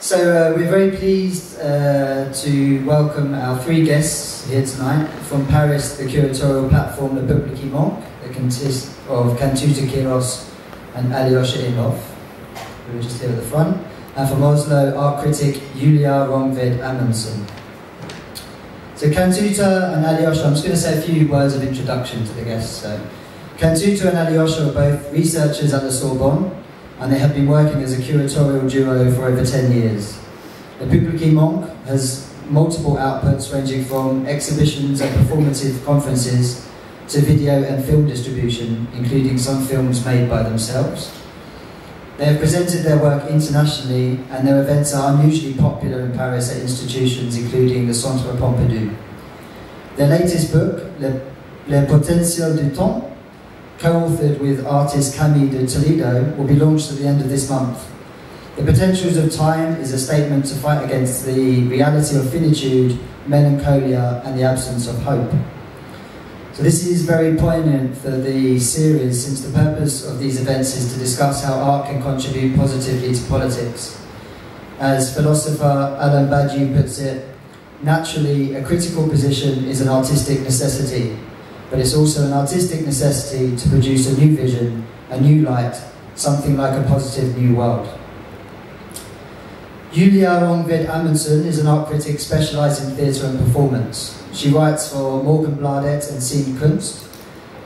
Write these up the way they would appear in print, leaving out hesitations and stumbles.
So we're very pleased to welcome our three guests here tonight. From Paris, the curatorial platform, the Peuple Qui Manque, that consists of Kantuta, Quiros and Aliocha Imhoff, who are just here at the front. And from Oslo, art critic Julie Rongved Amundsen. So Kantuta and Aliocha, I'm just going to say a few words of introduction to the guests. So, Kantuta and Aliocha are both researchers at the Sorbonne, and they have been working as a curatorial duo for over 10 years. The Peuple Qui Manque has multiple outputs ranging from exhibitions and performative conferences to video and film distribution, including some films made by themselves. They have presented their work internationally, and their events are unusually popular in Paris at institutions including the Centre Pompidou. Their latest book, Le Potentiel du Temps, co-authored with artist Camille de Toledo, will be launched at the end of this month. The Potentials of Time is a statement to fight against the reality of finitude, melancholia, and the absence of hope. So this is very poignant for the series, since the purpose of these events is to discuss how art can contribute positively to politics. As philosopher Alain Badiou puts it, naturally, a critical position is an artistic necessity, but it's also an artistic necessity to produce a new vision, a new light, something like a positive new world. Julie Rongved Amundsen is an art critic specialised in theatre and performance. She writes for Morgenbladet and Scene Kunst,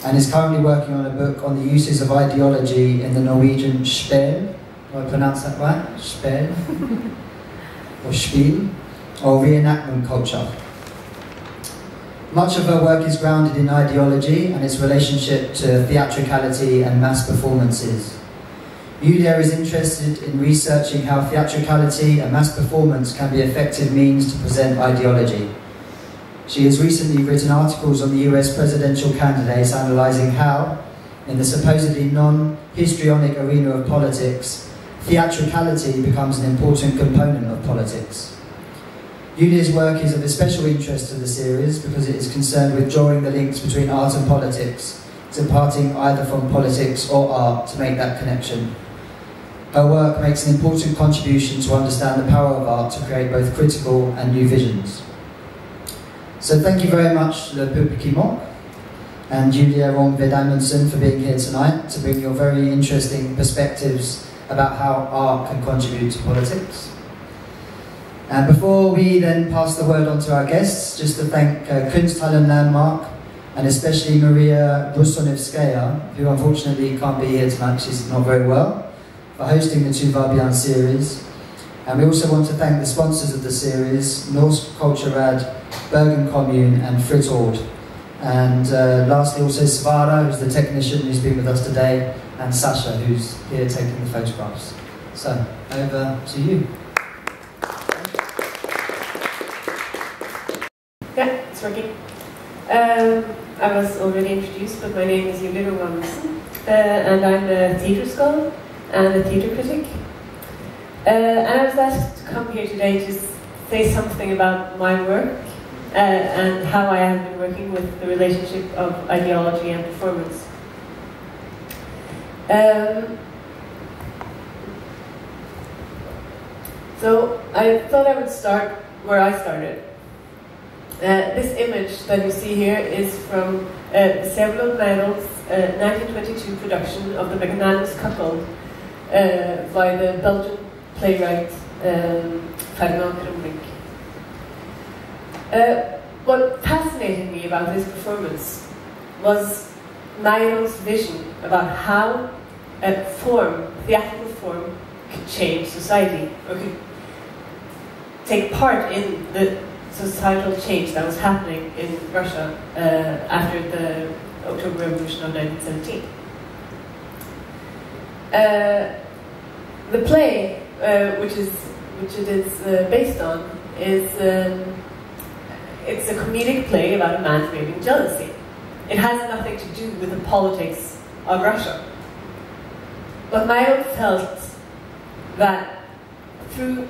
and is currently working on a book on the uses of ideology in the Norwegian spiel. Do I pronounce that right? Spiel? Or spiel? Or reenactment culture. Much of her work is grounded in ideology and its relationship to theatricality and mass performances. Julia is interested in researching how theatricality and mass performance can be effective means to present ideology. She has recently written articles on the US presidential candidates analysing how, in the supposedly non-histrionic arena of politics, theatricality becomes an important component of politics. Julia's work is of a special interest to the series because it is concerned with drawing the links between art and politics, departing either from politics or art to make that connection. Her work makes an important contribution to understand the power of art to create both critical and new visions. So thank you very much, Le Peuple Qui Manque, and Julie Rongved Amundsen for being here tonight to bring your very interesting perspectives about how art can contribute to politics. And before we then pass the word on to our guests, just to thank Kunsthall and Landmark, and especially Maria Brusonevskaya, who unfortunately can't be here tonight, she's not very well, for hosting the Tout Va Bien series. And we also want to thank the sponsors of the series, Norsk Kulturrad, Bergen Commune and Fritt Ord. And lastly also Svara, who's the technician who's been with us today, and Sasha, who's here taking the photographs. So, over to you. Yeah, it's working. I was already introduced, but my name is Julie Rongved Amundsen, and I'm a theatre scholar and a theatre critic. And I was asked to come here today to say something about my work and how I have been working with the relationship of ideology and performance. So I thought I would start where I started. This image that you see here is from several medals 1922 production of The Magnanimous Cuckold by the Belgian playwright Ferdinand Krumbrink. What fascinated me about this performance was Meyer's vision about how a theatrical form could change society, or could take part in the societal change that was happening in Russia after the October Revolution of 1917. The play, which it is based on, is it's a comedic play about a man feeling jealousy. It has nothing to do with the politics of Russia. But Meyer felt that through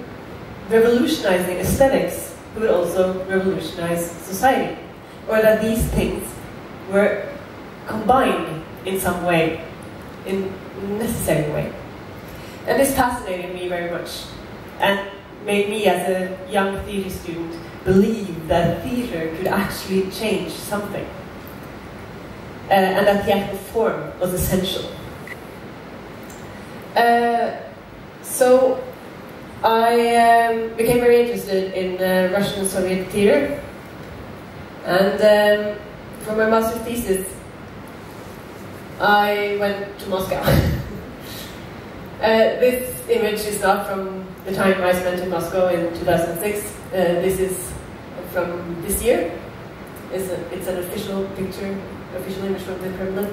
revolutionizing aesthetics, it would also revolutionize society, or that these things were combined in some way, in a necessary way. And this fascinated me very much. And made me, as a young theatre student, believe that theatre could actually change something, and that the actual form was essential. So I became very interested in Russian and Soviet theatre, and for my master's thesis I went to Moscow. This image is not from the time I spent in Moscow in 2006. This is from this year. It's an official picture, official image from the Kremlin.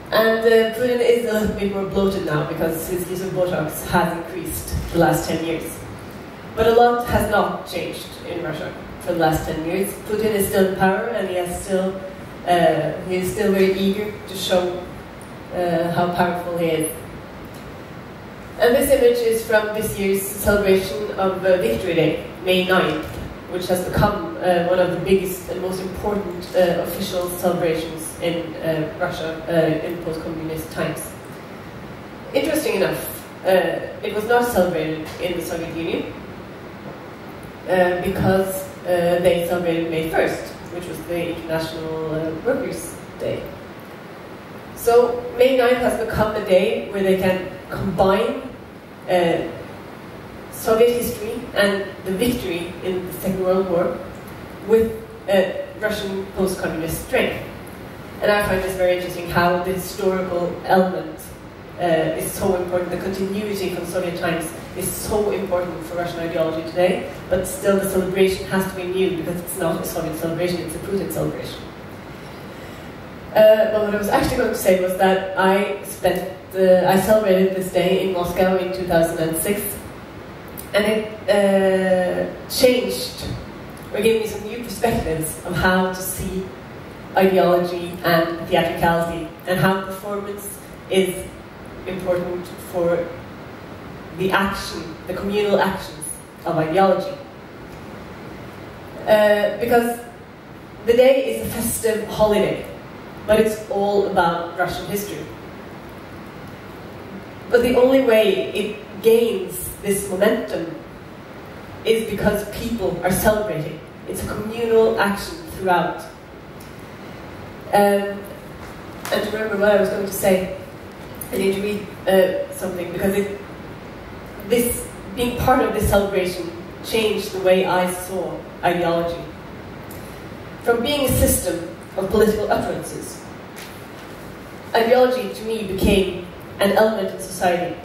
And Putin is a little bit more bloated now because his use of Botox has increased the last 10 years. But a lot has not changed in Russia for the last 10 years. Putin is still in power, and he is still very eager to show how powerful he is. And this image is from this year's celebration of Victory Day, May 9th, which has become one of the biggest and most important official celebrations in Russia in post-communist times. Interesting enough, it was not celebrated in the Soviet Union because they celebrated May 1st, which was the International Workers' Day. So May 9th has become a day where they can combine Soviet history and the victory in the Second World War with Russian post-communist strength. And I find this very interesting, how the historical element is so important. The continuity from Soviet times is so important for Russian ideology today, but still the celebration has to be new because it's not a Soviet celebration, it's a Putin celebration. But what I was actually going to say was that I celebrated this day in Moscow in 2006, and it changed, or gave me some new perspectives of how to see ideology and theatricality, and how performance is important for the action, the communal actions of ideology. Because the day is a festive holiday, but it's all about Russian history. But the only way it gains this momentum is because people are celebrating. It's a communal action throughout. And to remember what I was going to say, I need to read something, because this being part of this celebration changed the way I saw ideology. From being a system of political utterances, ideology to me became an element in society,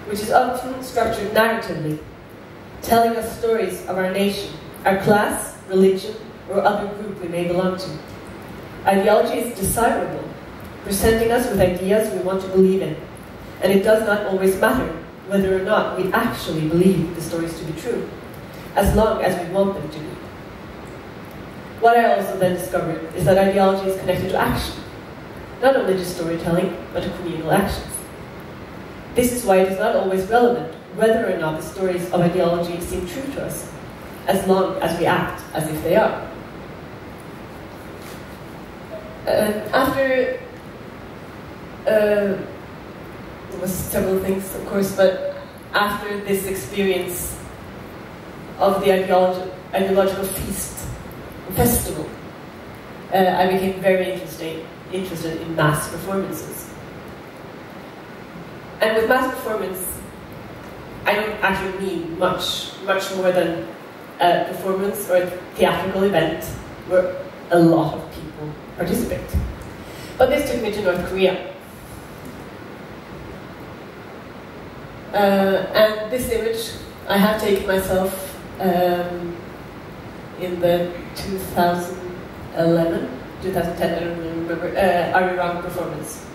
which is often structured narratively, telling us stories of our nation, our class, religion, or other group we may belong to. Ideology is desirable, presenting us with ideas we want to believe in, and it does not always matter whether or not we actually believe the stories to be true, as long as we want them to be. What I also then discovered is that ideology is connected to action, not only to storytelling, but to communal actions. This is why it is not always relevant whether or not the stories of ideology seem true to us, as long as we act as if they are. After there was several things, of course, but after this experience of the ideological festival, I became very interested in mass performances. And with mass performance, I don't actually mean much more than a performance or a theatrical event where a lot of people participate. But this took me to North Korea. And this image I have taken myself in the 2010, I don't remember, Arirang performance.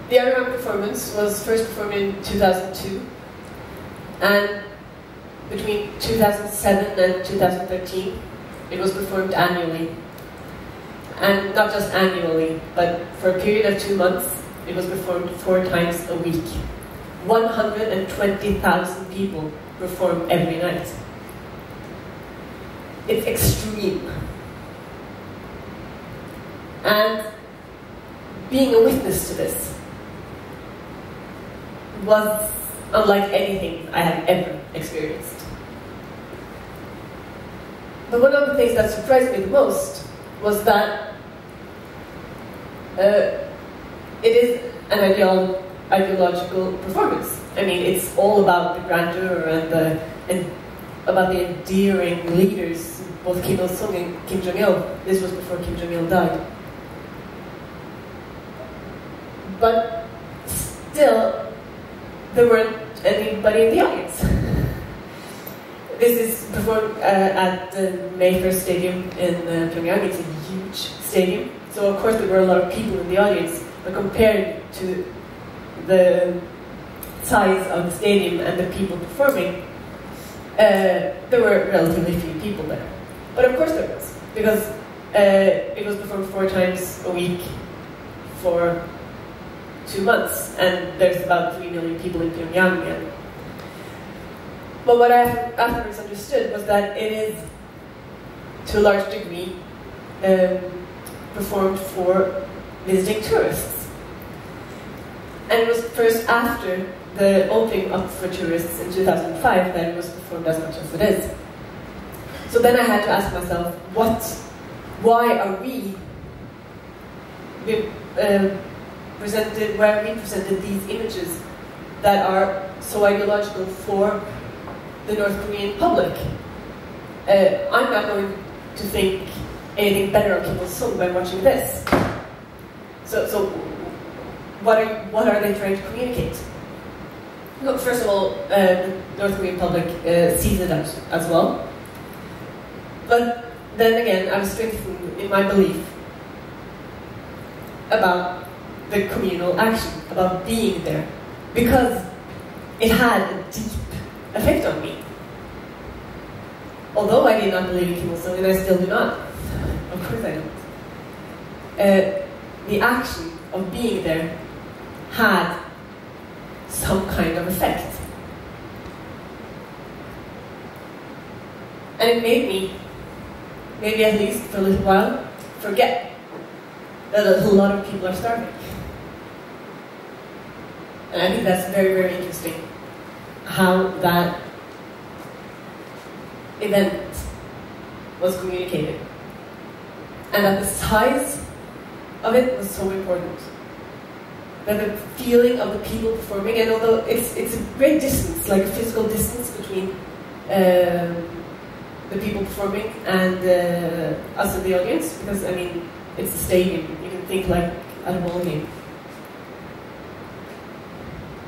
The Arirang performance was first performed in 2002, and between 2007 and 2013 it was performed annually. And not just annually, but for a period of 2 months it was performed 4 times a week. 120,000 people perform every night. It's extreme. And being a witness to this was unlike anything I had ever experienced. But one of the things that surprised me the most was that it is an ideological performance. I mean, it's all about the grandeur and about the endearing leaders, both Kim Il-sung and Kim Jong-il. This was before Kim Jong-il died. But still, there weren't anybody in the audience. This is performed at the May 1st Stadium in Pyongyang. It's a huge stadium. So of course there were a lot of people in the audience, but compared to the size of the stadium and the people performing, there were relatively few people there. But of course there was, because it was performed 4 times a week for 2 months, and there's about 3 million people in Pyongyang. But what I afterwards understood was that it is, to a large degree, performed for visiting tourists. And it was first after the opening up for tourists in 2005 that it was performed as much as it is. So then I had to ask myself, why are we presented these images that are so ideological for the North Korean public? I'm not going to think anything better of Kim Il-sung by watching this. So what are they trying to communicate? Look, first of all, the North Korean public sees it as well. But then again, I was strengthened in my belief about the communal action, about being there, because it had a deep effect on me. Although I did not believe in Kim Il-sung, and I still do not. Of course I don't. The action of being there had some kind of effect. And it made me, maybe at least for a little while, forget that a lot of people are starving. And I think that's very, very interesting, how that event was communicated. And that the size of it was so important. That the feeling of the people performing, and although it's a great distance, like a physical distance between the people performing and us in the audience, because I mean, it's a stadium, you can think like at a ball game.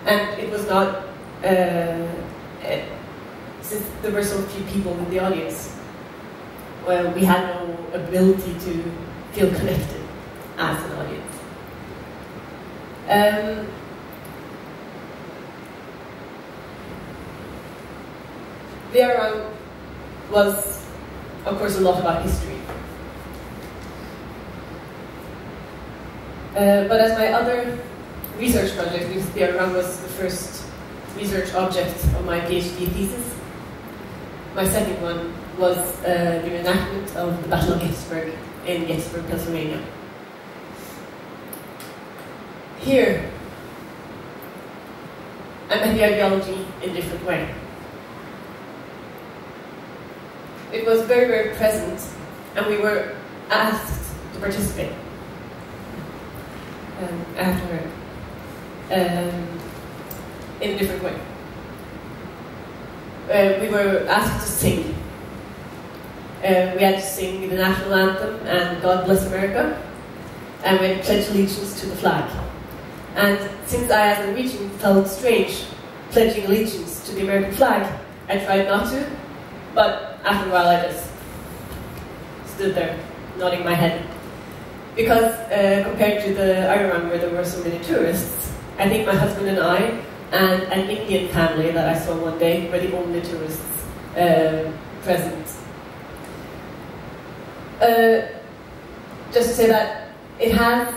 And it was not, since there were so few people in the audience, well, we had no ability to feel connected as an audience. Bergen was, of course, a lot about history. But as my other research project, because Bergen was the first research object of my PhD thesis, my second one was the reenactment of the Battle of Gettysburg in Gettysburg, Pennsylvania. Here, I met the ideology in a different way. It was very, very present, and we were asked to participate. After, in a different way. We were asked to sing. We had to sing the national anthem and God Bless America, and we had to pledge allegiance to the flag. And since I, as a Norwegian, felt strange pledging allegiance to the American flag, I tried not to, but after a while I just stood there, nodding my head. Because compared to the Iran, where there were so many tourists, I think my husband and I, and an Indian family that I saw one day, were the only tourists present. Just to say that it has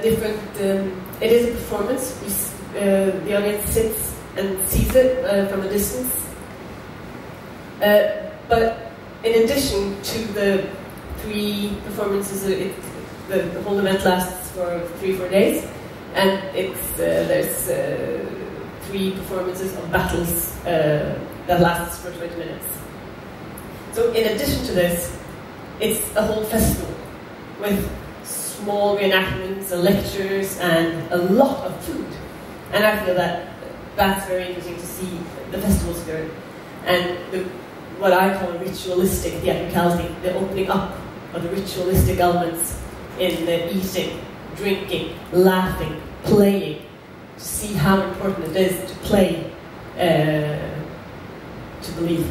different, it is a performance. The audience sits and sees it from a distance. But in addition to the 3 performances, the whole event lasts for 3-4 days, and it's there's 3 3 performances of battles that lasts for 20 minutes. So in addition to this, it's a whole festival with small reenactments and lectures and a lot of food. And I feel that that's very interesting to see the festival spirit and what I call ritualistic theatricality, the opening up of the ritualistic elements in the eating, drinking, laughing, playing, to see how important it is to play, to believe.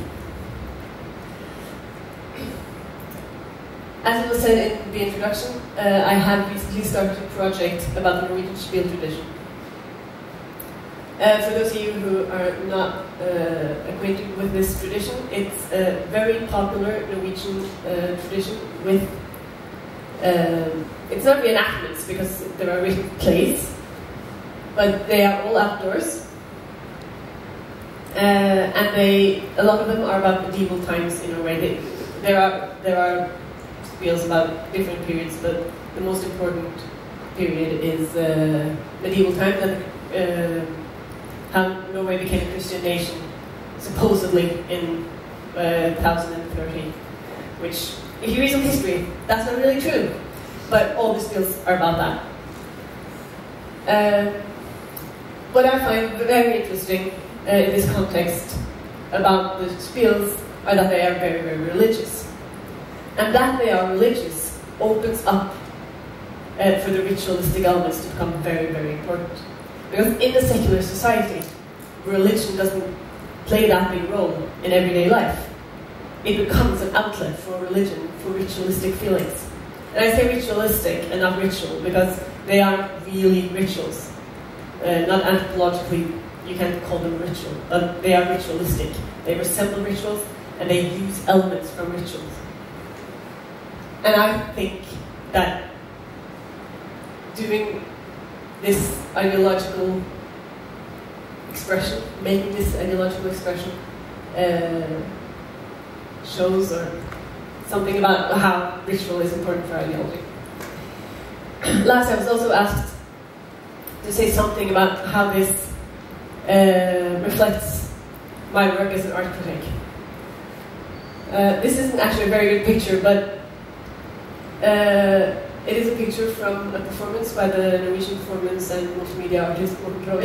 As it was said in the introduction, I have recently started a project about the Norwegian spiel tradition. For those of you who are not acquainted with this tradition, it's a very popular Norwegian tradition with, it's not reenactments because there are written plays, but they are all outdoors. And a lot of them are about medieval times in Norway. There are spiels about different periods, but the most important period is medieval times and how Norway became a Christian nation, supposedly in 1030, which, if you read some history, that's not really true, but all the spiels are about that. What I find very interesting in this context about the spiels are that they are very, very religious. And that they are religious opens up for the ritualistic elements to become very, very important. Because in a secular society, religion doesn't play that big role in everyday life. It becomes an outlet for religion, for ritualistic feelings. And I say ritualistic and not ritual because they aren't really rituals. Not anthropologically, you can't call them ritual, but they are ritualistic. They resemble rituals and they use elements from rituals. And I think that doing this ideological expression, making this ideological expression, shows or something about how ritual is important for ideology. Last, I was also asked to say something about how this reflects my work as an art critic. This isn't actually a very good picture, but it is a picture from a performance by the Norwegian performance and multimedia artist Går Bra,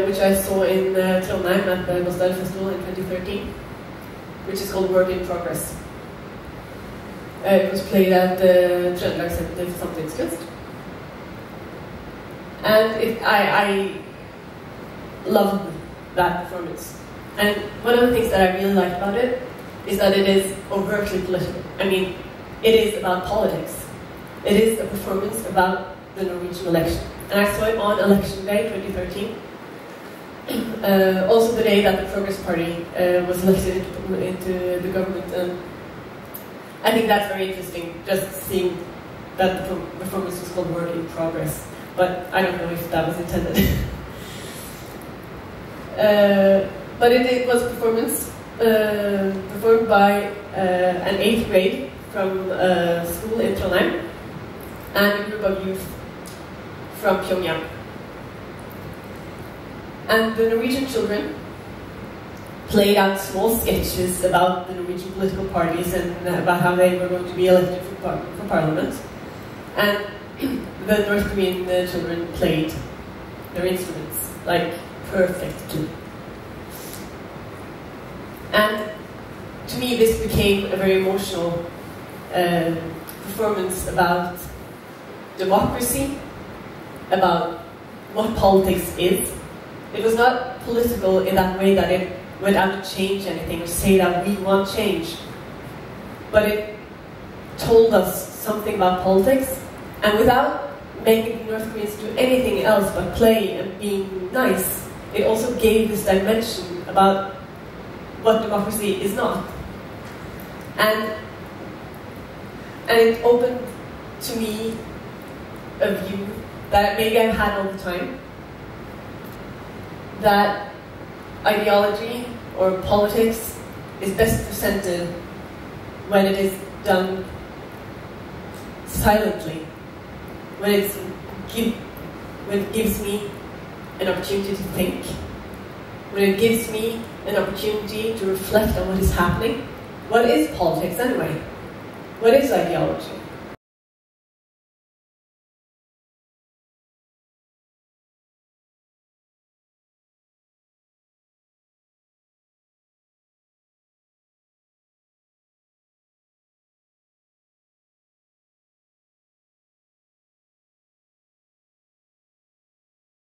which I saw in Trondheim at the Kunsthall Festival in 2013, which is called Work in Progress. It was played at the Trøndelag Center for Samtidskunst. And I loved that performance. And one of the things that I really like about it is that it is overtly political. I mean, it is about politics. It is a performance about the Norwegian election. And I saw it on Election Day 2013. Also the day that the Progress Party was elected into the government. And I think that's very interesting, just seeing that the performance was called Work in Progress. But I don't know if that was intended. But it was a performance performed by an 8th grade from a school in Trondheim and a group of youth from Pyongyang. And the Norwegian children played out small sketches about the Norwegian political parties and about how they were going to be elected for parliament. And the North Korean children played their instruments, like, perfectly. And to me, this became a very emotional performance about democracy, about what politics is. It was not political in that way that it went out to change anything or say that we want change. But it told us something about politics, and without making the North Koreans do anything else but play and being nice, it also gave this dimension about what democracy is not. And it opened to me a view that maybe I've had all the time, that ideology or politics is best presented when it is done silently, when it gives me an opportunity to think, when it gives me an opportunity to reflect on what is happening. What is politics anyway? What is ideology?